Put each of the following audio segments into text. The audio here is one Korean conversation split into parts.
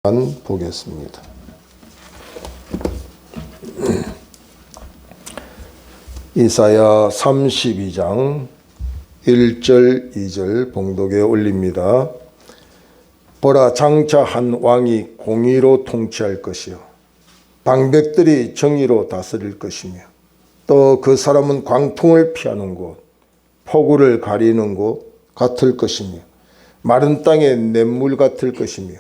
보겠습니다. 이사야 32장 1절 2절 봉독에 올립니다. 보라, 장차 한 왕이 공의로 통치할 것이요 방백들이 정의로 다스릴 것이며 또 그 사람은 광풍을 피하는 곳, 폭우를 가리는 곳 같을 것이며 마른 땅에 냇물 같을 것이며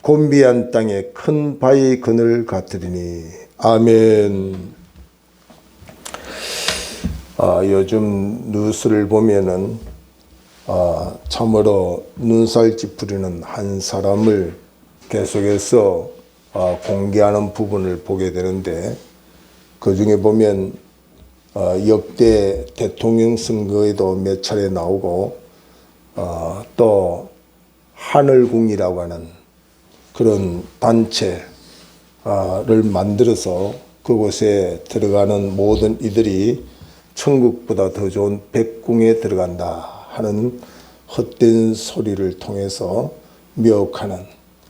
곤비한 땅에 큰 바위 그늘 같으리니. 아멘. 요즘 뉴스를 보면은 참으로 눈살 찌푸리는 한 사람을 계속해서 공개하는 부분을 보게 되는데, 그 중에 보면 역대 대통령 선거에도 몇 차례 나오고 또 하늘궁이라고 하는 그런 단체를 만들어서 그곳에 들어가는 모든 이들이 천국보다 더 좋은 백궁에 들어간다 하는 헛된 소리를 통해서 미혹하는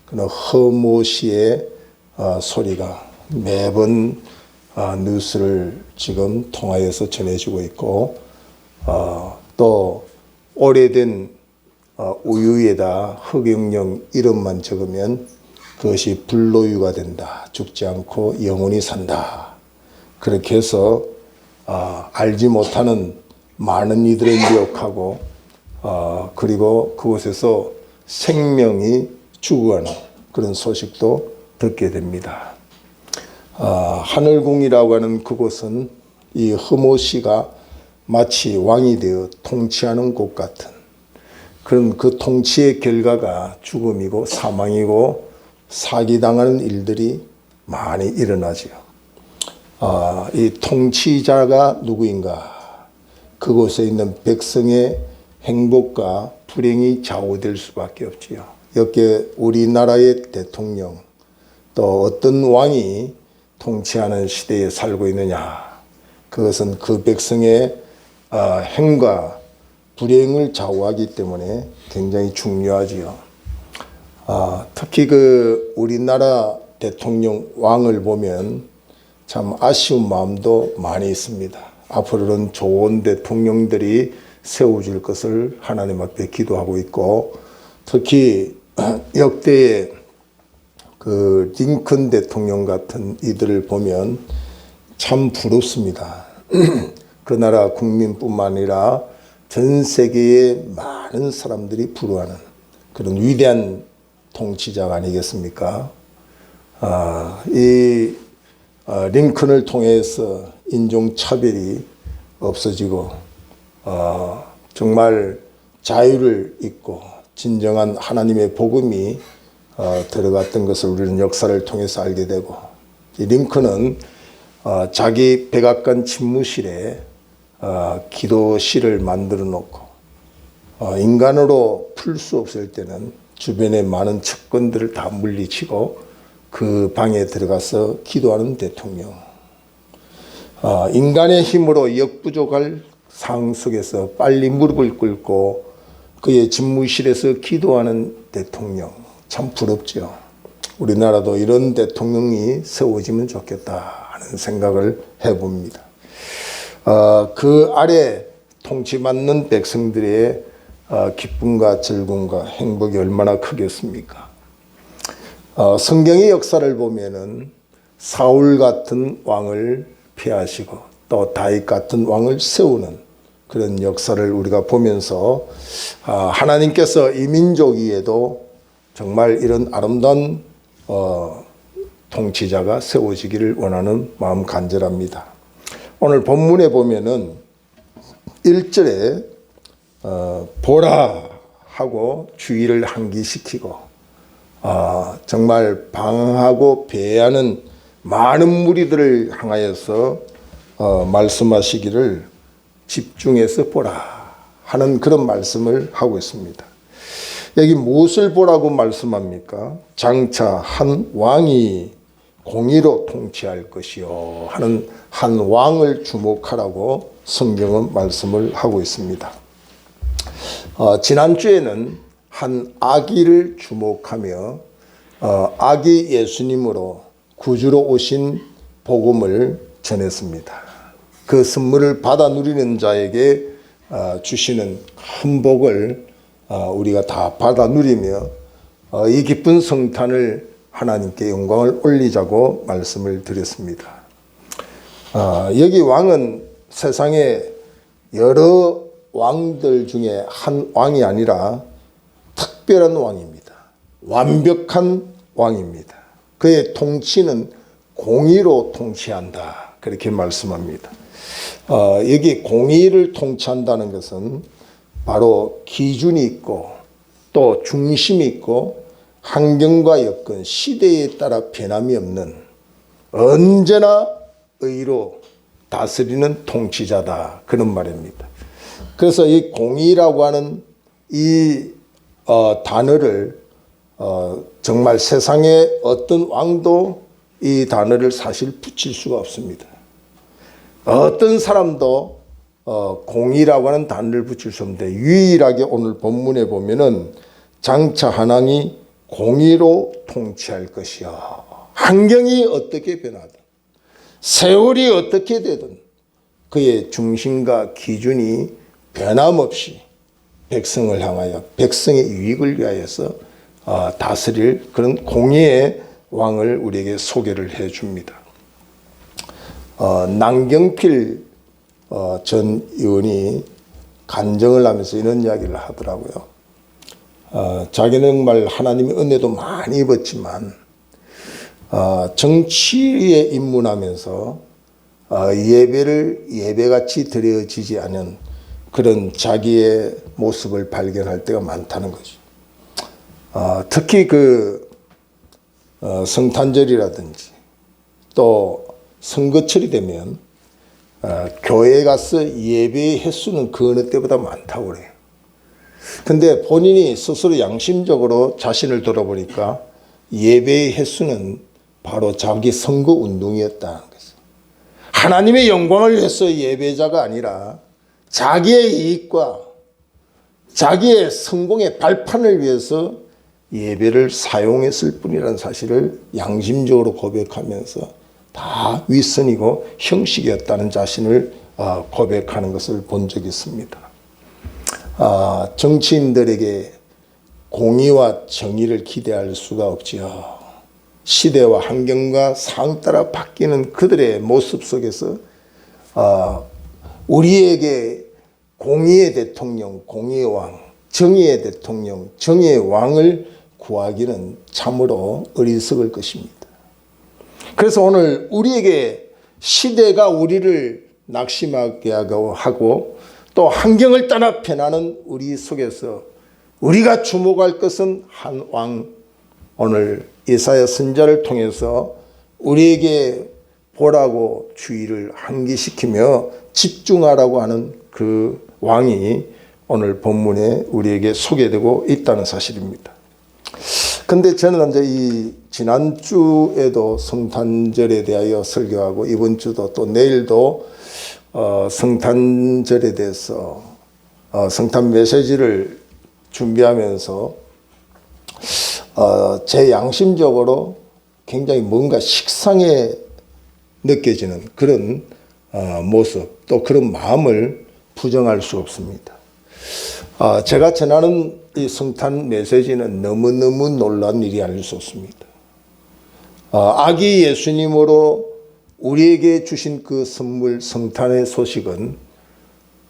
그런 허모시의 소리가 매번 뉴스를 지금 통하여서 전해지고 있고, 또 오래된 우유에다 흑영령 이름만 적으면 그것이 불로유가 된다, 죽지 않고 영원히 산다, 그렇게 해서 알지 못하는 많은 이들을 미혹하고 그리고 그곳에서 생명이 죽어가는 그런 소식도 듣게 됩니다. 하늘궁이라고 하는 그곳은 이 허모시가 마치 왕이 되어 통치하는 곳 같은 그런 그 통치의 결과가 죽음이고 사망이고 사기당하는 일들이 많이 일어나지요. 이 통치자가 누구인가? 그곳에 있는 백성의 행복과 불행이 좌우될 수밖에 없지요. 여기에 우리나라의 대통령, 또 어떤 왕이 통치하는 시대에 살고 있느냐, 그것은 그 백성의 행과 불행을 좌우하기 때문에 굉장히 중요하지요. 특히 그 우리나라 대통령 왕을 보면 참 아쉬운 마음도 많이 있습니다. 앞으로는 좋은 대통령들이 세워질 것을 하나님 앞에 기도하고 있고, 특히 역대의 그 링컨 대통령 같은 이들을 보면 참 부럽습니다. 그 나라 국민뿐만 아니라 전 세계의 많은 사람들이 부러워하는 그런 위대한 통치자가 아니겠습니까? 이 링컨을 통해서 인종차별이 없어지고 정말 자유를 잇고 진정한 하나님의 복음이 들어갔던 것을 우리는 역사를 통해서 알게 되고, 이 링컨은 자기 백악관 집무실에 기도실을 만들어 놓고 인간으로 풀 수 없을 때는 주변의 많은 측근들을 다 물리치고 그 방에 들어가서 기도하는 대통령. 인간의 힘으로 역부족할 상황 속에서 빨리 무릎을 꿇고 그의 집무실에서 기도하는 대통령, 참 부럽죠. 우리나라도 이런 대통령이 세워지면 좋겠다 하는 생각을 해봅니다. 그 아래 통치받는 백성들의 기쁨과 즐거움과 행복이 얼마나 크겠습니까? 성경의 역사를 보면은 사울 같은 왕을 폐하시고 또 다윗 같은 왕을 세우는 그런 역사를 우리가 보면서 하나님께서 이 민족 위에도 정말 이런 아름다운 통치자가 세워지기를 원하는 마음 간절합니다. 오늘 본문에 보면은 1절에 보라 하고 주의를 환기시키고 정말 방황하고 배회하는 많은 무리들을 향하여서 말씀하시기를 집중해서 보라 하는 그런 말씀을 하고 있습니다. 여기 무엇을 보라고 말씀합니까? 장차 한 왕이 공의로 통치할 것이요 하는 한 왕을 주목하라고 성경은 말씀을 하고 있습니다. 지난주에는 한 아기를 주목하며 아기 예수님으로 구주로 오신 복음을 전했습니다. 그 선물을 받아 누리는 자에게 주시는 큰 복을 우리가 다 받아 누리며 이 기쁜 성탄을 하나님께 영광을 올리자고 말씀을 드렸습니다. 여기 왕은 세상에 여러 왕들 중에 한 왕이 아니라 특별한 왕입니다. 완벽한 왕입니다. 그의 통치는 공의로 통치한다. 그렇게 말씀합니다. 여기 공의를 통치한다는 것은 바로 기준이 있고 또 중심이 있고 환경과 여건, 시대에 따라 변함이 없는 언제나 의로 다스리는 통치자다. 그런 말입니다. 그래서 이 공의라고 하는 이 단어를 정말 세상에 어떤 왕도 이 단어를 사실 붙일 수가 없습니다. 어떤 사람도 공의라고 하는 단어를 붙일 수 없는데 유일하게 오늘 본문에 보면은 장차 한 왕이 공의로 통치할 것이요. 환경이 어떻게 변하든 세월이 어떻게 되든 그의 중심과 기준이 변함없이 백성을 향하여 백성의 유익을 위하여서 다스릴 그런 공의의 왕을 우리에게 소개를 해 줍니다. 남경필 전 의원이 간증을 하면서 이런 이야기를 하더라고요. 자기는 정말 하나님의 은혜도 많이 입었지만 정치에 입문하면서 예배를 예배같이 드려지지 않은 그런 자기의 모습을 발견할 때가 많다는 거죠. 특히 그 성탄절이라든지 또 선거철이 되면 교회에 가서 예배의 횟수는 그 어느 때보다 많다고 그래요. 근데 본인이 스스로 양심적으로 자신을 돌아보니까 예배의 횟수는 바로 자기 선거 운동이었다는 거죠. 하나님의 영광을 위해서 예배자가 아니라 자기의 이익과 자기의 성공의 발판을 위해서 예배를 사용했을 뿐이라는 사실을 양심적으로 고백하면서 다 윗선이고 형식이었다는 자신을 고백하는 것을 본 적이 있습니다. 정치인들에게 공의와 정의를 기대할 수가 없지요. 시대와 환경과 상황 따라 바뀌는 그들의 모습 속에서 우리에게 공의의 대통령, 공의의 왕, 정의의 대통령, 정의의 왕을 구하기는 참으로 어리석을 것입니다. 그래서 오늘 우리에게 시대가 우리를 낙심하게 하고 또 환경을 따라 변하는 우리 속에서 우리가 주목할 것은 한 왕, 오늘 예사야 선지자를 통해서 우리에게 보라고 주의를 환기시키며 집중하라고 하는 그 왕이 오늘 본문에 우리에게 소개되고 있다는 사실입니다. 근데 저는 이제 이 지난주에도 성탄절에 대하여 설교하고 이번 주도 또 내일도 성탄절에 대해서 성탄 메시지를 준비하면서 제 양심적으로 굉장히 뭔가 식상해 느껴지는 그런 모습 또 그런 마음을 부정할 수 없습니다. 제가 전하는 이 성탄 메시지는 너무너무 놀라운 일이 아닐 수 없습니다. 아기 예수님으로 우리에게 주신 그 선물 성탄의 소식은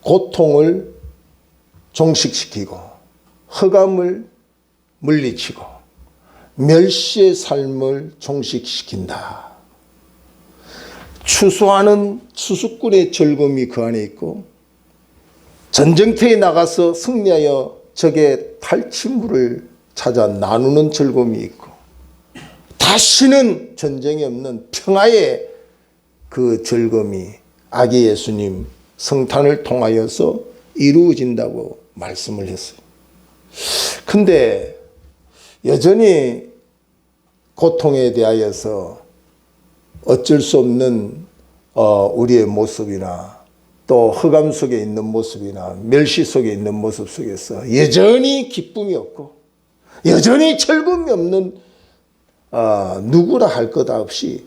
고통을 종식시키고 흑암을 물리치고 멸시의 삶을 종식시킨다. 추수하는 추수꾼의 즐거움이 그 안에 있고 전쟁터에 나가서 승리하여 적의 탈취물을 찾아 나누는 즐거움이 있고 다시는 전쟁이 없는 평화의 그 즐거움이 아기 예수님 성탄을 통하여서 이루어진다고 말씀을 했어요. 근데 여전히 고통에 대하여서 어쩔 수 없는 우리의 모습이나 또 흑암 속에 있는 모습이나 멸시 속에 있는 모습 속에서 여전히 기쁨이 없고 여전히 즐거움이 없는 누구라 할 것 없이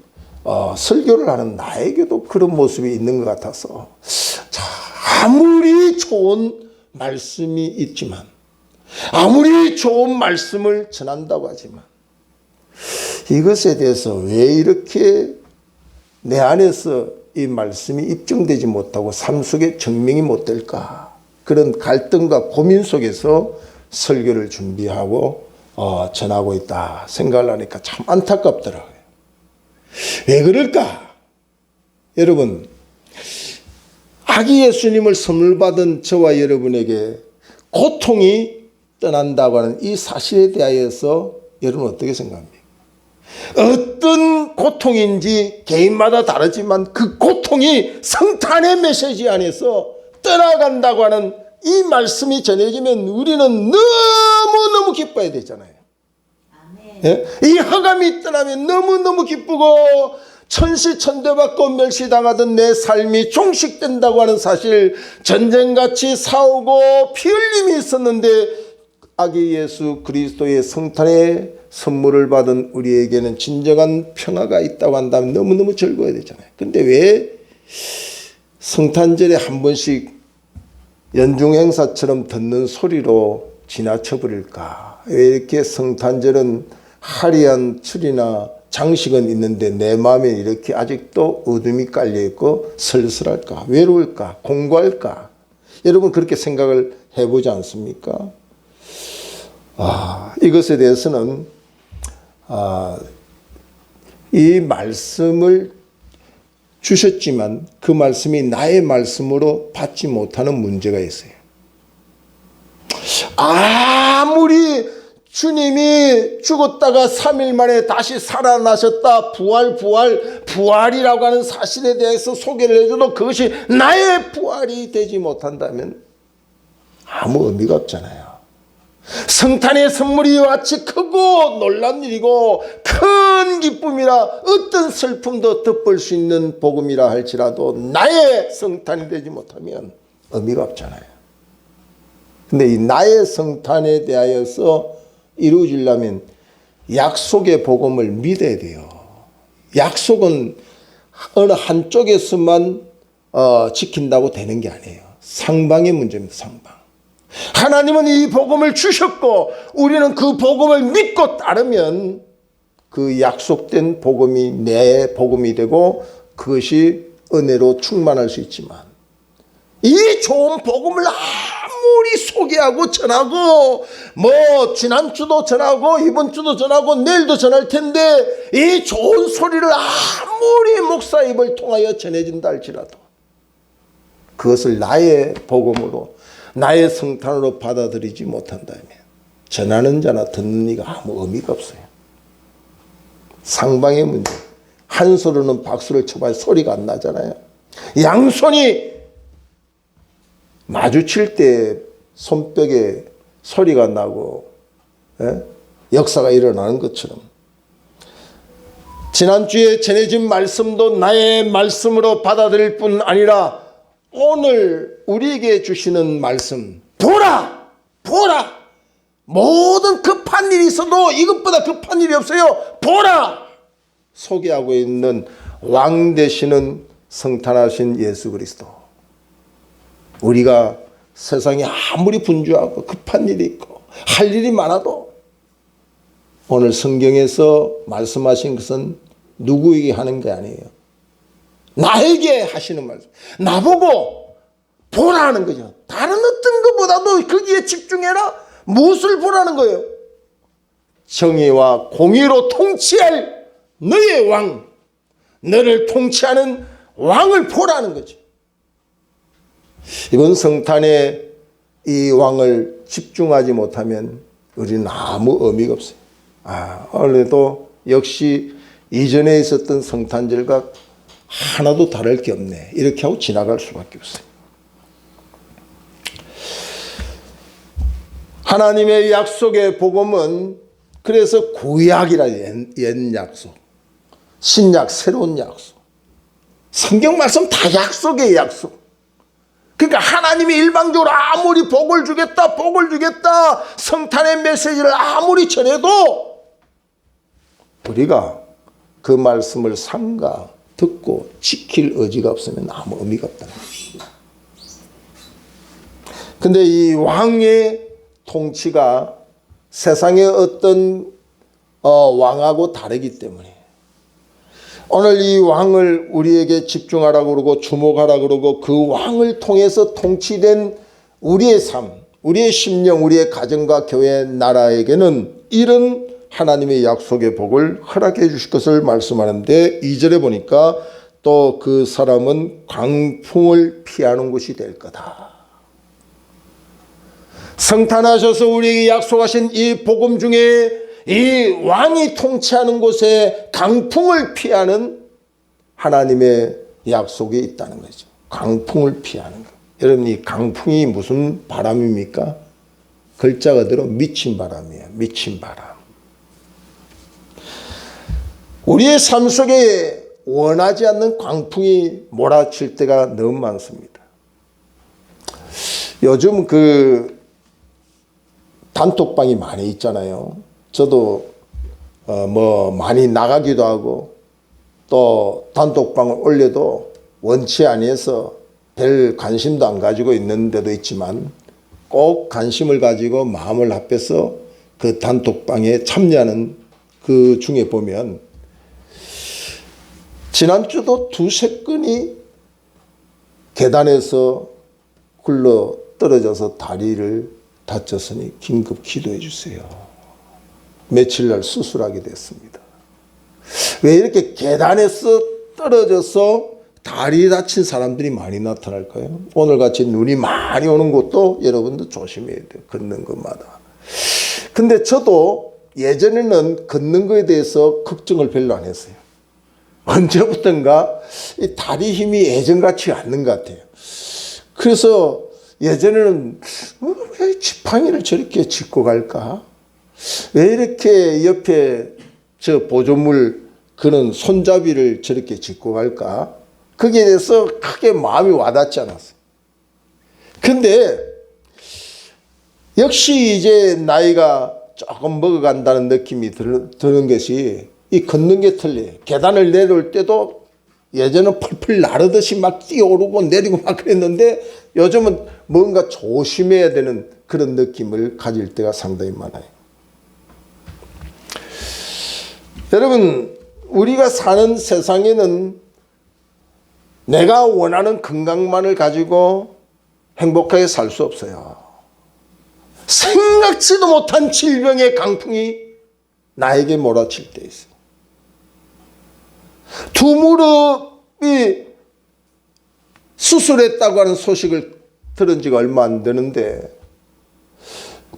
설교를 하는 나에게도 그런 모습이 있는 것 같아서, 자, 아무리 좋은 말씀이 있지만, 아무리 좋은 말씀을 전한다고 하지만, 이것에 대해서 왜 이렇게 내 안에서 이 말씀이 입증되지 못하고 삶 속에 증명이 못 될까? 그런 갈등과 고민 속에서 설교를 준비하고 전하고 있다 생각을 하니까 참 안타깝더라고요. 왜 그럴까? 여러분, 아기 예수님을 선물 받은 저와 여러분에게 고통이 떠난다고 하는 이 사실에 대하여서 여러분 어떻게 생각합니까? 어떤 고통인지 개인마다 다르지만 그 고통이 성탄의 메시지 안에서 떠나간다고 하는 이 말씀이 전해지면 우리는 너무너무 기뻐야 되잖아요. 예? 이 흑암이 떠나면 너무너무 기쁘고 천시천대받고 멸시당하던 내 삶이 종식된다고 하는 사실, 전쟁같이 싸우고 피 흘림이 있었는데 아기 예수 그리스도의 성탄의 선물을 받은 우리에게는 진정한 평화가 있다고 한다면 너무너무 즐거워야 되잖아요. 근데 왜 성탄절에 한 번씩 연중 행사처럼 듣는 소리로 지나쳐 버릴까? 왜 이렇게 성탄절은 화려한 추리나 장식은 있는데 내 마음에 이렇게 아직도 어둠이 깔려 있고 쓸쓸할까? 외로울까? 공고할까? 여러분 그렇게 생각을 해보지 않습니까? 이것에 대해서는 이 말씀을 주셨지만 그 말씀이 나의 말씀으로 받지 못하는 문제가 있어요. 아무리 주님이 죽었다가 3일 만에 다시 살아나셨다, 부활이라고 하는 사실에 대해서 소개를 해줘도 그것이 나의 부활이 되지 못한다면 아무 의미가 없잖아요. 성탄의 선물이 마치 크고 놀란 일이고 큰 기쁨이라 어떤 슬픔도 덮을 수 있는 복음이라 할지라도 나의 성탄이 되지 못하면 의미가 없잖아요. 근데 이 나의 성탄에 대하여서 이루어지려면 약속의 복음을 믿어야 돼요. 약속은 어느 한쪽에서만 지킨다고 되는 게 아니에요. 상방의 문제입니다. 상방. 하나님은 이 복음을 주셨고 우리는 그 복음을 믿고 따르면 그 약속된 복음이 내 복음이 되고 그것이 은혜로 충만할 수 있지만, 이 좋은 복음을 아무리 소개하고 전하고 지난주도 전하고 이번 주도 전하고 내일도 전할 텐데 이 좋은 소리를 아무리 목사 입을 통하여 전해진다 할지라도 그것을 나의 복음으로 나의 성탄으로 받아들이지 못한다면 전하는 자나 듣는 이가 아무 의미가 없어요. 상방의 문제. 한 손으로는 박수를 쳐봐야 소리가 안 나잖아요. 양손이 마주칠 때 손뼉에 소리가 나고 역사가 일어나는 것처럼 지난주에 전해진 말씀도 나의 말씀으로 받아들일 뿐 아니라 오늘 우리에게 주시는 말씀, 보라! 모든 급한 일이 있어도 이것보다 급한 일이 없어요. 보라! 소개하고 있는 왕 되시는 성탄하신 예수 그리스도. 우리가 세상에 아무리 분주하고 급한 일이 있고 할 일이 많아도 오늘 성경에서 말씀하신 것은 누구에게 하는 게 아니에요. 나에게 하시는 말씀. 나보고 보라는 거죠. 다른 어떤 것보다도 거기에 집중해라. 무엇을 보라는 거예요? 정의와 공의로 통치할 너의 왕, 너를 통치하는 왕을 보라는 거죠. 이번 성탄에 이 왕을 집중하지 못하면 우리는 아무 의미가 없어요. 오늘도 역시 이전에 있었던 성탄절과 하나도 다를 게 없네. 이렇게 하고 지나갈 수밖에 없어요. 하나님의 약속의 복음은 그래서 구약이라 옛 약속, 신약 새로운 약속, 성경 말씀 다 약속의 약속. 그러니까 하나님이 일방적으로 아무리 복을 주겠다 성탄의 메시지를 아무리 전해도 우리가 그 말씀을 삼가 듣고 지킬 의지가 없으면 아무 의미가 없다는 것입니다. 근데 이 왕의 통치가 세상의 어떤 왕하고 다르기 때문에 오늘 이 왕을 우리에게 집중하라고 그러고 주목하라고 그러고 그 왕을 통해서 통치된 우리의 삶, 우리의 심령, 우리의 가정과 교회, 나라에게는 이런 하나님의 약속의 복을 허락해 주실 것을 말씀하는데 2절에 보니까 또 그 사람은 광풍을 피하는 곳이 될 거다. 성탄하셔서 우리에게 약속하신 이 복음 중에 이 왕이 통치하는 곳에 강풍을 피하는 하나님의 약속이 있다는 거죠. 강풍을 피하는 것. 여러분, 이 강풍이 무슨 바람입니까? 글자 그대로 미친 바람이에요. 미친 바람. 우리의 삶 속에 원하지 않는 광풍이 몰아칠 때가 너무 많습니다. 요즘 단톡방이 많이 있잖아요. 저도 많이 나가기도 하고 또 단톡방을 올려도 원치 아니해서 별 관심도 안 가지고 있는 데도 있지만 꼭 관심을 가지고 마음을 합해서 그 단톡방에 참여하는 그 중에 보면 지난주도 2-3건이 계단에서 굴러 떨어져서 다리를 다쳤으니 긴급 기도해 주세요. 며칠 날 수술하게 됐습니다. 왜 이렇게 계단에서 떨어져서 다리 다친 사람들이 많이 나타날까요? 오늘같이 눈이 많이 오는 곳도 여러분도 조심해야 돼요. 걷는 것마다. 근데 저도 예전에는 걷는 거에 대해서 걱정을 별로 안 했어요. 언제부턴가 이 다리 힘이 예전같이 않는 것 같아요. 그래서 예전에는 왜 지팡이를 저렇게 짚고 갈까? 왜 이렇게 옆에 저 보조물 그런 손잡이를 저렇게 짚고 갈까? 거기에 대해서 크게 마음이 와닿지 않았어요. 근데 역시 이제 나이가 조금 먹어간다는 느낌이 드는 것이 이 걷는 게 틀려요. 계단을 내려올 때도 예전은 펄펄 나르듯이 막 뛰어오르고 내리고 막 그랬는데 요즘은 뭔가 조심해야 되는 그런 느낌을 가질 때가 상당히 많아요. 여러분, 우리가 사는 세상에는 내가 원하는 건강만을 가지고 행복하게 살 수 없어요. 생각지도 못한 질병의 강풍이 나에게 몰아칠 때 있어요. 두 무릎이 수술했다고 하는 소식을 들은 지가 얼마 안 되는데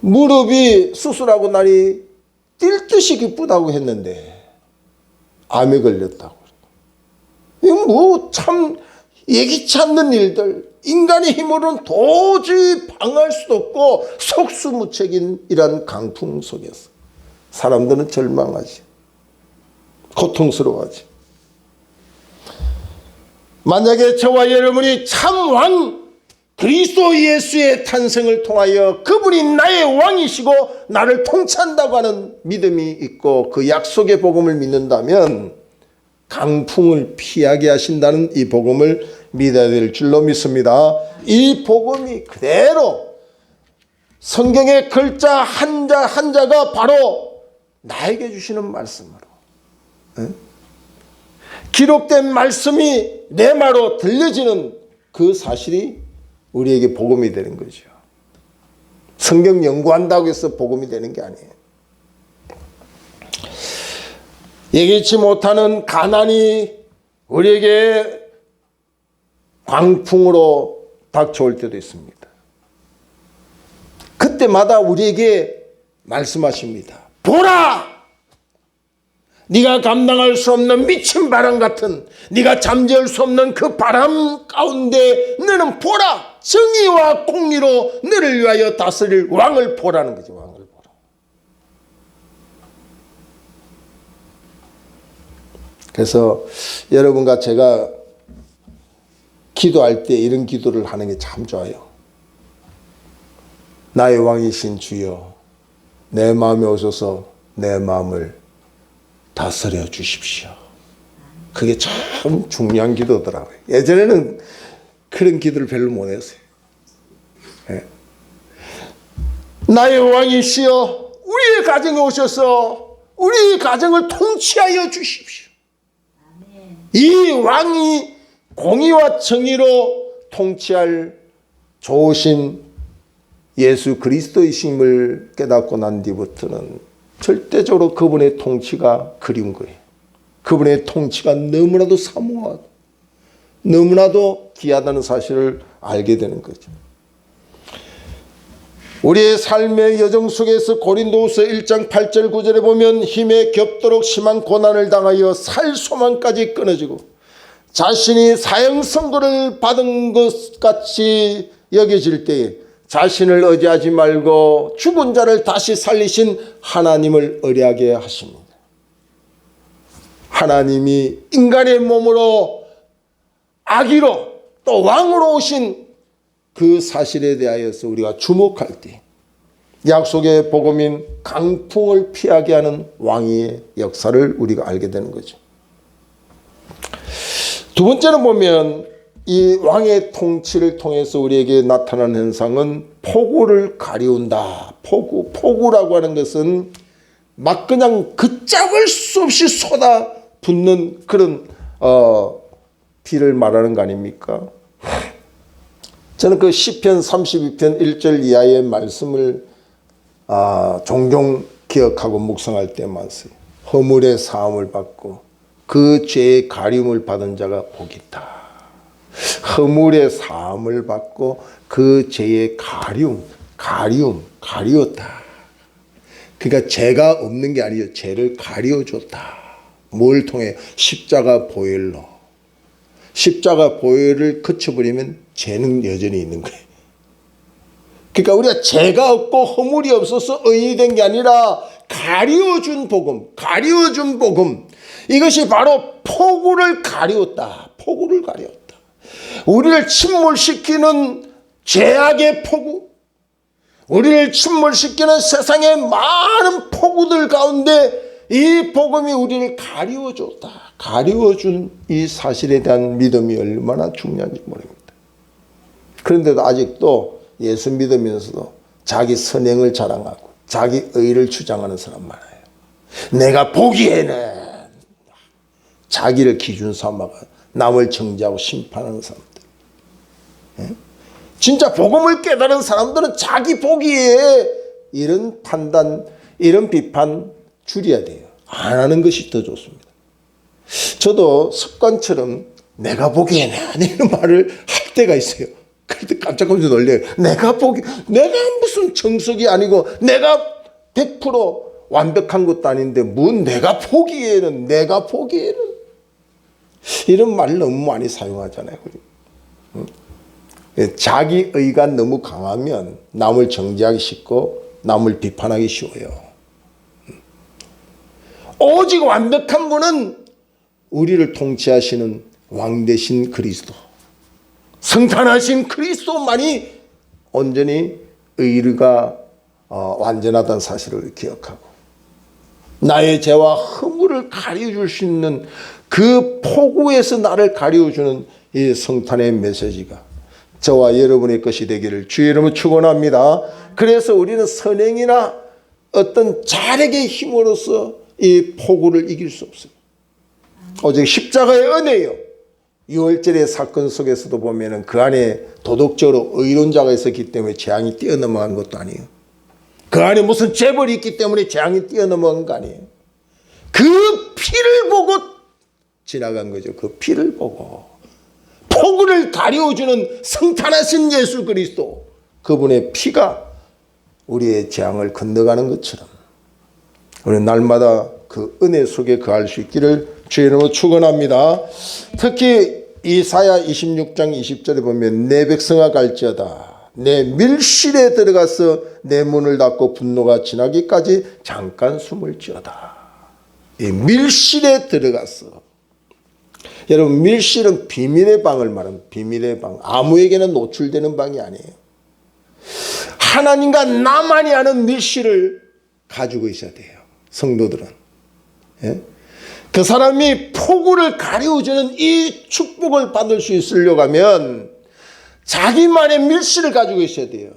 무릎이 수술하고 나니 뛸 듯이 기쁘다고 했는데 암에 걸렸다고. 이거 뭐 참 예기치 않는 일들, 인간의 힘으로는 도저히 방어할 수도 없고 속수무책인 이런 강풍 속에서 사람들은 절망하지, 고통스러워하지. 만약에 저와 여러분이 참 왕 그리스도 예수의 탄생을 통하여 그분이 나의 왕이시고 나를 통치한다고 하는 믿음이 있고 그 약속의 복음을 믿는다면 강풍을 피하게 하신다는 이 복음을 믿어야 될 줄로 믿습니다. 이 복음이 그대로 성경의 글자 한자가 바로 나에게 주시는 말씀으로 기록된 말씀이 내 말로 들려지는 그 사실이 우리에게 복음이 되는 거죠. 성경 연구한다고 해서 복음이 되는 게 아니에요. 예기치 못하는 가난이 우리에게 광풍으로 닥쳐올 때도 있습니다. 그때마다 우리에게 말씀하십니다. 보라! 네가 감당할 수 없는 미친 바람 같은, 네가 잠재울 수 없는 그 바람 가운데 너는 보라! 정의와 공의로 너를 위하여 다스릴 왕을 보라는 거죠. 왕을 보라. 그래서 여러분과 제가 기도할 때 이런 기도를 하는 게 참 좋아요. 나의 왕이신 주여, 내 마음에 오셔서 내 마음을 다스려 주십시오. 그게 참 중요한 기도더라고요. 예전에는 그런 기도를 별로 못 했어요. 예. 나의 왕이시여, 우리의 가정에 오셔서 우리 가정을 통치하여 주십시오. 이 왕이 공의와 정의로 통치할 좋으신 예수 그리스도이심을 깨닫고 난 뒤부터는 절대적으로 그분의 통치가 그리운 거예요. 그분의 통치가 너무나도 사모하고 너무나도 귀하다는 사실을 알게 되는 거죠. 우리의 삶의 여정 속에서 고린도후서 1장 8절 9절에 보면 힘에 겹도록 심한 고난을 당하여 살 소망까지 끊어지고 자신이 사형선고를 받은 것 같이 여겨질 때에 자신을 의지하지 말고 죽은 자를 다시 살리신 하나님을 의뢰하게 하십니다. 하나님이 인간의 몸으로 아기로 또 왕으로 오신 그 사실에 대하여서 우리가 주목할 때 약속의 복음인 강풍을 피하게 하는 왕의 역사를 우리가 알게 되는 거죠. 두 번째는 보면 이 왕의 통치를 통해서 우리에게 나타나는 현상은 폭우를 가리운다. 폭우라고 하는 것은 막 그냥 걷잡을 수 없이 쏟아붓는 그런 비를 말하는 거 아닙니까? 저는 그 시편 32편 1절 이하의 말씀을 종종 기억하고 묵상할 때 많습니다. 허물의 사함을 받고 그 죄의 가리움을 받은 자가 복이 있다. 허물의 사함을 받고 그 죄의 가리웠다. 그러니까 죄가 없는 게 아니죠. 죄를 가리워줬다. 뭘 통해? 십자가 보혈로. 십자가 보혈을 그쳐버리면 죄는 여전히 있는 거예요. 그러니까 우리가 죄가 없고 허물이 없어서 의인이 된 게 아니라 가리워준 복음. 이것이 바로 폭우를 가리웠다. 우리를 침몰시키는 죄악의 폭우, 우리를 침몰시키는 세상의 많은 폭우들 가운데 이 복음이 우리를 가리워줬다. 가리워준 이 사실에 대한 믿음이 얼마나 중요한지 모릅니다. 그런데도 아직도 예수 믿으면서도 자기 선행을 자랑하고 자기 의를 주장하는 사람 많아요. 내가 보기에는 자기를 기준 삼아가 남을 정죄하고 심판하는 사람들. 진짜 복음을 깨달은 사람들은 자기 보기에 이런 판단, 이런 비판 줄여야 돼요. 안 하는 것이 더 좋습니다. 저도 습관처럼 내가 보기에는 이런 말을 할 때가 있어요. 그때 깜짝깜짝 놀래요. 내가 무슨 정석이 아니고 내가 100% 완벽한 것도 아닌데 뭔 내가 보기에는 이런 말을 너무 많이 사용하잖아요. 자기 의가 너무 강하면 남을 정죄하기 쉽고 남을 비판하기 쉬워요. 오직 완벽한 분은 우리를 통치하시는 왕 되신 그리스도, 성탄하신 그리스도만이 온전히 의가 완전하다는 사실을 기억하고 나의 죄와 허물을 가려줄 수 있는 그 폭우에서 나를 가려주는 이 성탄의 메시지가 저와 여러분의 것이 되기를 주의 이름으로 축원합니다. 그래서 우리는 선행이나 어떤 자력의 힘으로써 이 폭우를 이길 수 없어요. 오직 십자가의 은혜요. 6월절의 사건 속에서도 보면은 그 안에 도덕적으로 의로운 자가 있었기 때문에 재앙이 뛰어넘어간 것도 아니에요. 그 안에 무슨 재벌이 있기 때문에 재앙이 뛰어넘어간 거 아니에요. 그 피를 보고 지나간 거죠. 그 피를 보고 폭우를 가려주는 성탄하신 예수 그리스도, 그분의 피가 우리의 재앙을 건너가는 것처럼 우리는 날마다 그 은혜 속에 거할 수 있기를 주의 이름으로 축원합니다. 특히 이사야 26장 20절에 보면 내 백성아 갈지어다 내 밀실에 들어가서 내 문을 닫고 분노가 지나기까지 잠깐 숨을 지어다. 이 밀실에 들어가서, 여러분 밀실은 비밀의 방을 말합니다. 비밀의 방. 아무에게나 노출되는 방이 아니에요. 하나님과 나만이 아는 밀실을 가지고 있어야 돼요. 성도들은. 예? 그 사람이 폭우를 가려주는 이 축복을 받을 수 있으려고 하면 자기만의 밀실을 가지고 있어야 돼요.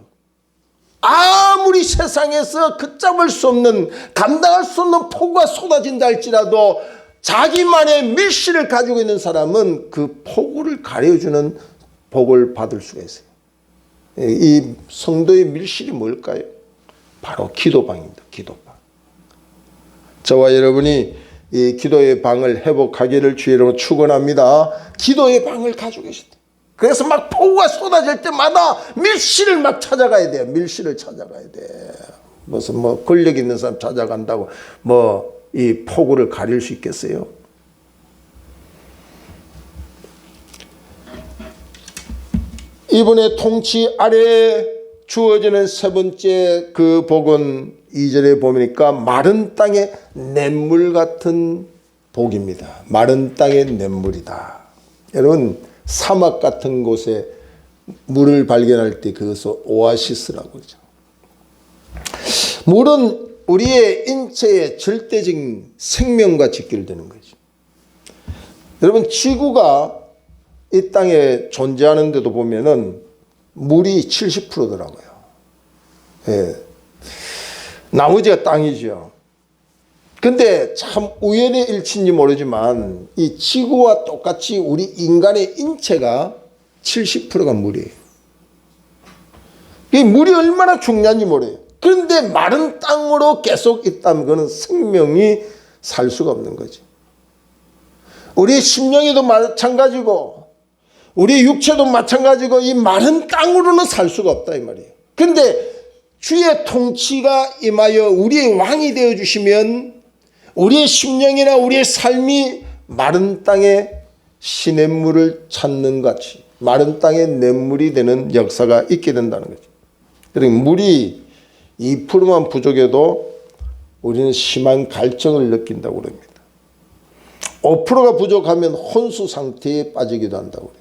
아무리 세상에서 걷잡을 수 없는, 감당할 수 없는 폭우가 쏟아진다 할지라도 자기만의 밀실을 가지고 있는 사람은 그 폭우를 가려주는 복을 받을 수가 있어요. 이 성도의 밀실이 뭘까요? 바로 기도방입니다. 기도방. 저와 여러분이 이 기도의 방을 회복하기를 주의 이름으로 축원합니다. 기도의 방을 가지고 계시다. 그래서 막 폭우가 쏟아질 때마다 밀실을 막 찾아가야 돼요. 밀실을 찾아가야 돼. 무슨 뭐 권력 있는 사람 찾아간다고 뭐 이 폭우를 가릴 수 있겠어요? 이분의 통치 아래 주어지는 세 번째 그 복은 2절에 보니까 마른 땅의 냇물 같은 복입니다. 마른 땅의 냇물이다. 여러분 사막 같은 곳에 물을 발견할 때 그것을 오아시스라고 그러죠. 물은 우리의 인체의 절대적인 생명과 직결되는 거죠. 여러분 지구가 이 땅에 존재하는데도 보면은 물이 70%더라고요. 예. 나머지가 땅이죠. 근데 참 우연의 일치인지 모르지만 이 지구와 똑같이 우리 인간의 인체가 70%가 물이에요. 이 물이 얼마나 중요한지 모르요. 그런데 마른 땅으로 계속 있다면 그는 생명이 살 수가 없는 거지. 우리 심령에도 마찬가지고 우리 육체도 마찬가지고 이 마른 땅으로는 살 수가 없다 이 말이에요. 그런데 주의 통치가 임하여 우리의 왕이 되어주시면 우리의 심령이나 우리의 삶이 마른 땅에 시냇물을 찾는 같이 마른 땅에 냇물이 되는 역사가 있게 된다는 거죠. 그러니까 물이 2%만 부족해도 우리는 심한 갈증을 느낀다고 합니다. 5%가 부족하면 혼수 상태에 빠지기도 한다고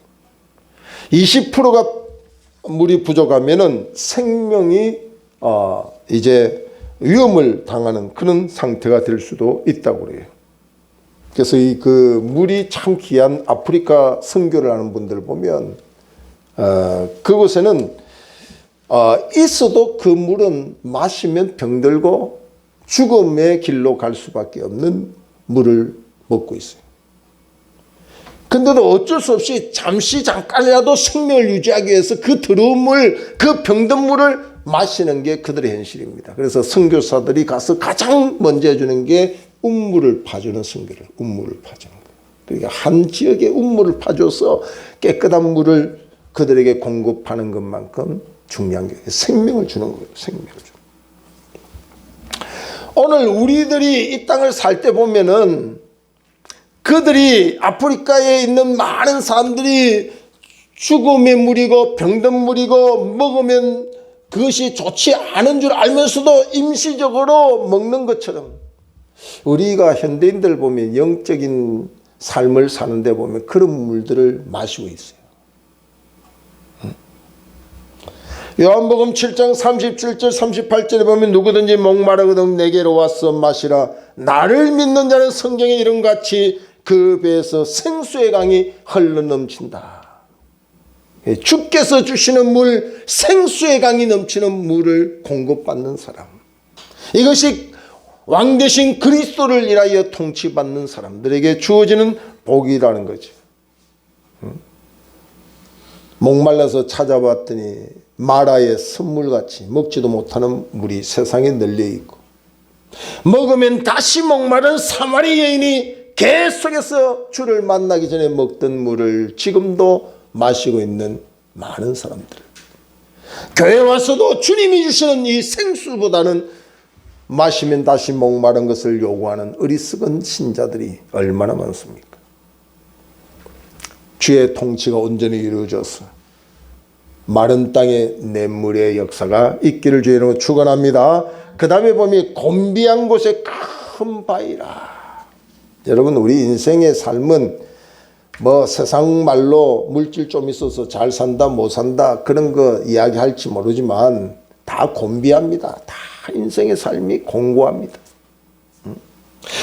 그래요. 20%가 물이 부족하면은 생명이 이제 위험을 당하는 그런 상태가 될 수도 있다고 그래요. 그래서 이 그 물이 참 귀한 아프리카 선교를 하는 분들 보면 그곳에는 있어도 그 물은 마시면 병들고 죽음의 길로 갈 수밖에 없는 물을 먹고 있어요. 근데도 어쩔 수 없이 잠시 잠깐이라도 생명을 유지하기 위해서 그 더러운 물, 그 병든 물을 마시는 게 그들의 현실입니다. 그래서 선교사들이 가서 가장 먼저 해주는 게 운물을 파주는 선교를, 운물을 파주는 거예요. 그러니까 한 지역에 운물을 파줘서 깨끗한 물을 그들에게 공급하는 것만큼 중요한 게 생명을 주는 거예요. 생명을 주는 거예요. 오늘 우리들이 이 땅을 살 때 보면은 그들이 아프리카에 있는 많은 사람들이 죽음의 물이고 병든 물이고 먹으면 그것이 좋지 않은 줄 알면서도 임시적으로 먹는 것처럼 우리가 현대인들 보면 영적인 삶을 사는데 보면 그런 물들을 마시고 있어요. 요한복음 7장 37절 38절에 보면 누구든지 목마르거든 내게로 와서 마시라. 나를 믿는 자는 성경에 이름같이 그 배에서 생수의 강이 흘러넘친다. 주께서 주시는 물, 생수의 강이 넘치는 물을 공급받는 사람. 이것이 왕 대신 그리스도를 위하여 통치받는 사람들에게 주어지는 복이라는 거죠. 목말라서 찾아봤더니 마라의 선물같이 먹지도 못하는 물이 세상에 널려있고 먹으면 다시 목마른 사마리 여인이 계속해서 주를 만나기 전에 먹던 물을 지금도 마시고 있는 많은 사람들. 교회 와서도 주님이 주시는 이 생수보다는 마시면 다시 목마른 것을 요구하는 어리석은 신자들이 얼마나 많습니까? 주의 통치가 온전히 이루어져서 마른 땅에 냇물의 역사가 있기를 주의 이름으로 축원합니다. 그 다음에 보면 곤비한 곳에 큰 바위라. 여러분 우리 인생의 삶은 뭐 세상 말로 물질 좀 있어서 잘 산다 못 산다 그런 거 이야기할지 모르지만 다 곤비합니다. 다 인생의 삶이 공고합니다.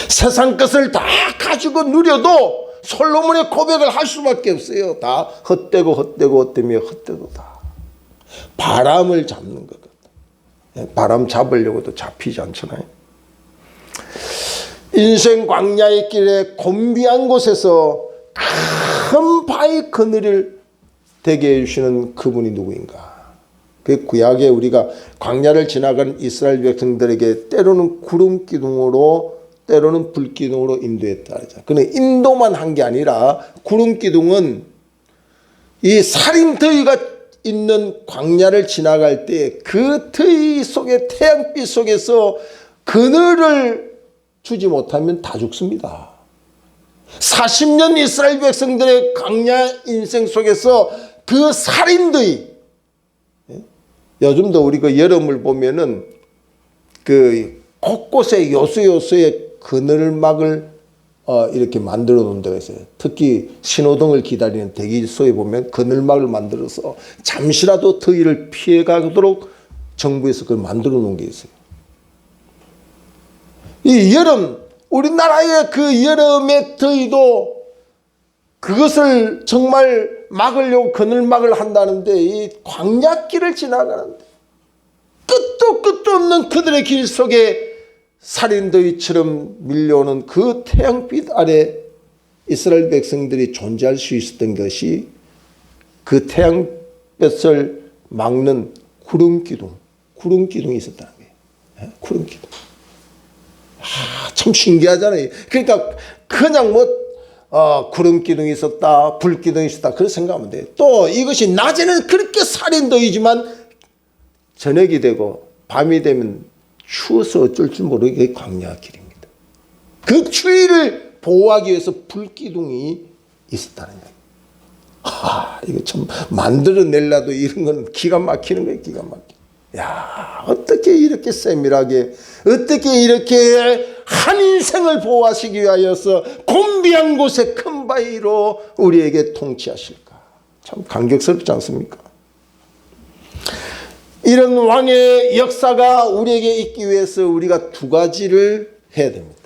세상 것을 다 가지고 누려도 솔로몬의 고백을 할 수밖에 없어요. 다 헛되고 헛되며 헛되도다. 바람을 잡는 것 같아요. 바람 잡으려고도 잡히지 않잖아요. 인생 광야의 길에 곤비한 곳에서 큰 바위 그늘을 되게 해주시는 그분이 누구인가? 그 구약에 우리가 광야를 지나간 이스라엘 백성들에게 때로는 구름 기둥으로 때로는 불 기둥으로 인도했다. 그는 인도만 한 게 아니라 구름 기둥은 이 살인 더위가 있는 광야를 지나갈 때 그 더위 속에 태양빛 속에서 그늘을 주지 못하면 다 죽습니다. 40년 이스라엘 백성들의 광야 인생 속에서 그 살인 더위, 요즘도 우리 그 여름을 보면은 그 곳곳에 요소요소에 그늘막을 이렇게 만들어 놓은 데가 있어요. 특히 신호등을 기다리는 대기소에 보면 그늘막을 만들어서 잠시라도 더위를 피해 가도록 정부에서 그걸 만들어 놓은 게 있어요. 이 여름, 우리나라의 그 여름의 더위도 그것을 정말 막으려고 그늘막을 한다는데, 이 광야길을 지나가는데 끝도 없는 그들의 길 속에 살인더위처럼 밀려오는 그 태양빛 아래 이스라엘 백성들이 존재할 수 있었던 것이 그 태양볕을 막는 구름기둥이 있었다는 거예요. 구름기둥. 참 신기하잖아요. 그러니까 그냥 구름기둥이 있었다, 불기둥이 있었다, 그렇게 생각하면 돼요. 또 이것이 낮에는 그렇게 살인더위지만 저녁이 되고 밤이 되면 추워서 어쩔 줄 모르게 광야 길입니다. 그 추위를 보호하기 위해서 불기둥이 있었다는 거예요. 이거 참 만들어내려도 이런 건 기가 막히는 거예요. 기가 막히는. 야, 어떻게 이렇게 세밀하게, 어떻게 이렇게 한 인생을 보호하시기 위하여서 곤비한 곳에 큰 바위로 우리에게 통치하실까? 참 감격스럽지 않습니까? 이런 왕의 역사가 우리에게 있기 위해서 우리가 두 가지를 해야 됩니다.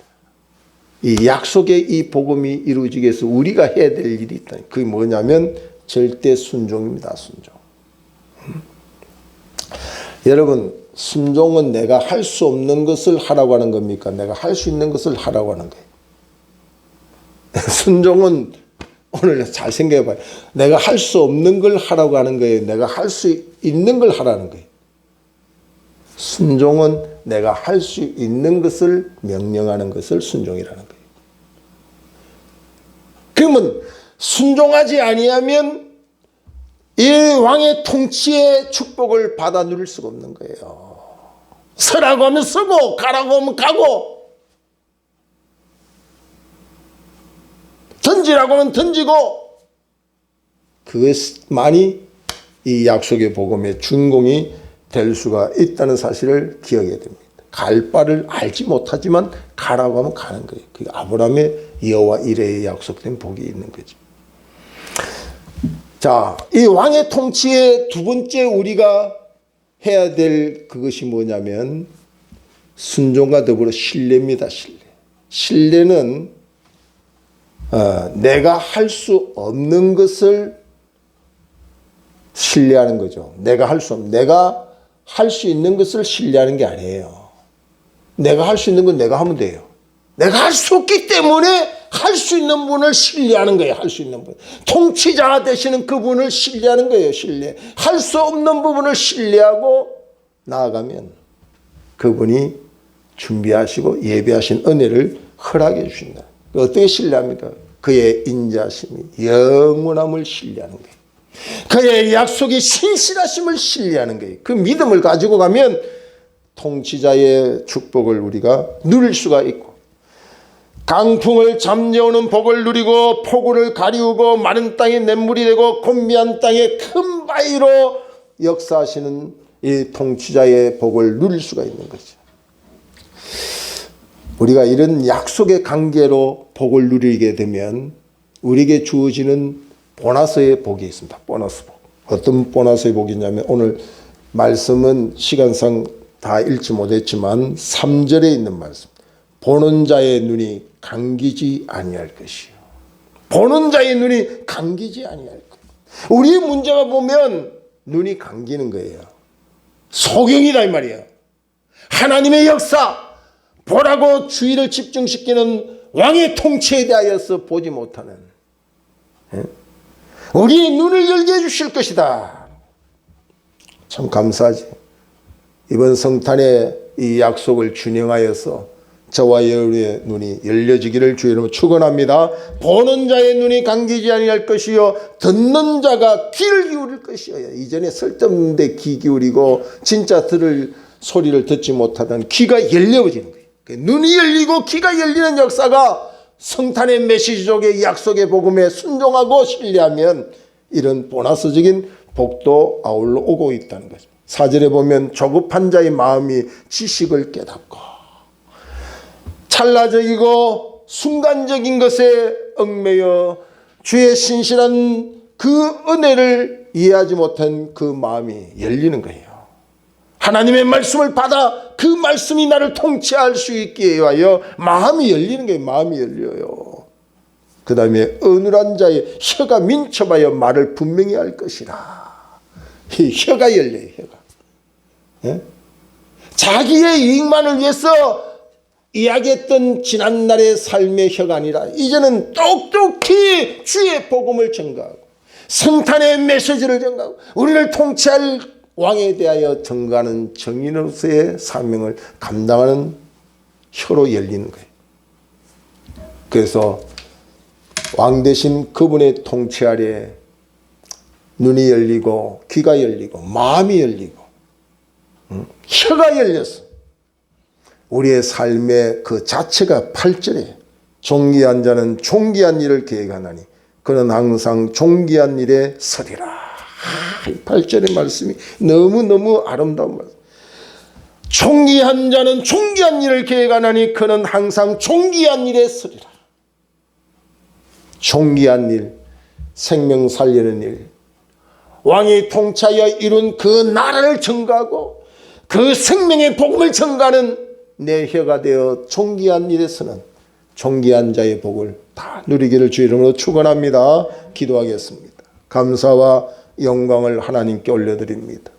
이 약속의 이 복음이 이루어지기 위해서 우리가 해야 될 일이 있다. 그게 뭐냐면 절대 순종입니다. 순종. 여러분, 순종은 내가 할 수 없는 것을 하라고 하는 겁니까? 내가 할 수 있는 것을 하라고 하는 거예요. 순종은 오늘 잘 생각해 봐요. 내가 할 수 없는 걸 하라고 하는 거예요. 내가 할 수 있는 걸 하라는 거예요. 순종은 내가 할 수 있는 것을 명령하는 것을 순종이라는 거예요. 그러면 순종하지 아니하면 이 왕의 통치의 축복을 받아 누릴 수가 없는 거예요. 서라고 하면 서고 가라고 하면 가고, 던지라고 하면 던지고, 그것만이 이 약속의 복음의 준공이 될 수가 있다는 사실을 기억해야 됩니다. 갈 바를 알지 못하지만 가라고 하면 가는 거예요. 그게 아브라함의 여호와 이레에 약속된 복이 있는 거죠. 자, 이 왕의 통치의 두 번째 우리가 해야 될 그것이 뭐냐면 순종과 더불어 신뢰입니다. 신뢰는 내가 할 수 없는 것을 신뢰하는 거죠. 내가 할 수 있는 것을 신뢰하는 게 아니에요. 내가 할 수 있는 건 내가 하면 돼요. 내가 할 수 없기 때문에 할 수 있는 분을 신뢰하는 거예요. 할 수 있는 분. 통치자 되시는 그분을 신뢰하는 거예요. 신뢰. 할 수 없는 부분을 신뢰하고 나아가면 그분이 준비하시고 예비하신 은혜를 허락해 주신다. 어떻게 신뢰합니까? 그의 인자심이 영원함을 신뢰하는 거예요. 그의 약속이 신실하심을 신뢰하는 거예요. 그 믿음을 가지고 가면 통치자의 축복을 우리가 누릴 수가 있고, 강풍을 잠재우는 복을 누리고, 폭우를 가리우고, 마른 땅에 냇물이 되고, 곤비한 땅에 큰 바위로 역사하시는 이 통치자의 복을 누릴 수가 있는 거죠. 우리가 이런 약속의 관계로 복을 누리게 되면 우리에게 주어지는 보너스의 복이 있습니다. 보너스 복. 어떤 보너스의 복이냐면, 오늘 말씀은 시간상 다 읽지 못했지만 3절에 있는 말씀. 보는 자의 눈이 감기지 아니할 것이요. 보는 자의 눈이 감기지 아니할 것. 우리의 문제가 보면 눈이 감기는 거예요. 소경이다 이 말이에요. 하나님의 역사 보라고 주의를 집중시키는 왕의 통치에 대하여서 보지 못하는, 우리의 눈을 열게 해주실 것이다. 참 감사하지. 이번 성탄의 이 약속을 준행하여서 저와 여러분의 눈이 열려지기를 주의 이름으로 축원합니다. 보는 자의 눈이 감기지 아니할 것이요 듣는 자가 귀를 기울일 것이요. 이전에 쓸데없는데 귀 기울이고 진짜 들을 소리를 듣지 못하던 귀가 열려지는 거예요. 눈이 열리고 귀가 열리는 역사가 성탄의 메시지 속의 약속의 복음에 순종하고 신뢰하면 이런 보너스적인 복도 아울러 오고 있다는 거죠. 4절에 보면 조급한 자의 마음이 지식을 깨닫고 찰나적이고 순간적인 것에 얽매여 주의 신실한 그 은혜를 이해하지 못한 그 마음이 열리는 거예요. 하나님의 말씀을 받아 그 말씀이 나를 통치할 수 있게 하여 마음이 열리는 거예요. 마음이 열려요. 그 다음에 어눌한 자의 혀가 민첩하여 말을 분명히 할 것이라. 이 혀가 열려요. 혀가. 예? 자기의 이익만을 위해서 이야기했던 지난날의 삶의 혀가 아니라 이제는 똑똑히 주의 복음을 전가하고 성탄의 메시지를 전가하고 우리를 통치할 왕에 대하여 전가하는 정인으로서의 사명을 감당하는 혀로 열리는 거예요. 그래서 왕 대신 그분의 통치 아래 눈이 열리고 귀가 열리고 마음이 열리고 혀가 열렸어. 우리의 삶의 그 자체가 8절에 존귀한 자는 존귀한 일을 계획하나니 그는 항상 존귀한 일에 서리라. 8절의 말씀이 너무너무 아름다운 말씀. 존귀한 자는 존귀한 일을 계획하나니 그는 항상 존귀한 일에 서리라. 존귀한 일, 생명 살리는 일, 왕이 통치하여 이룬 그 나라를 전가하고 그 생명의 복음을 전가하는 내 혀가 되어 존귀한 일에서는 존귀한 자의 복을 다 누리기를 주의 이름으로 축원합니다. 기도하겠습니다. 감사와 영광을 하나님께 올려드립니다.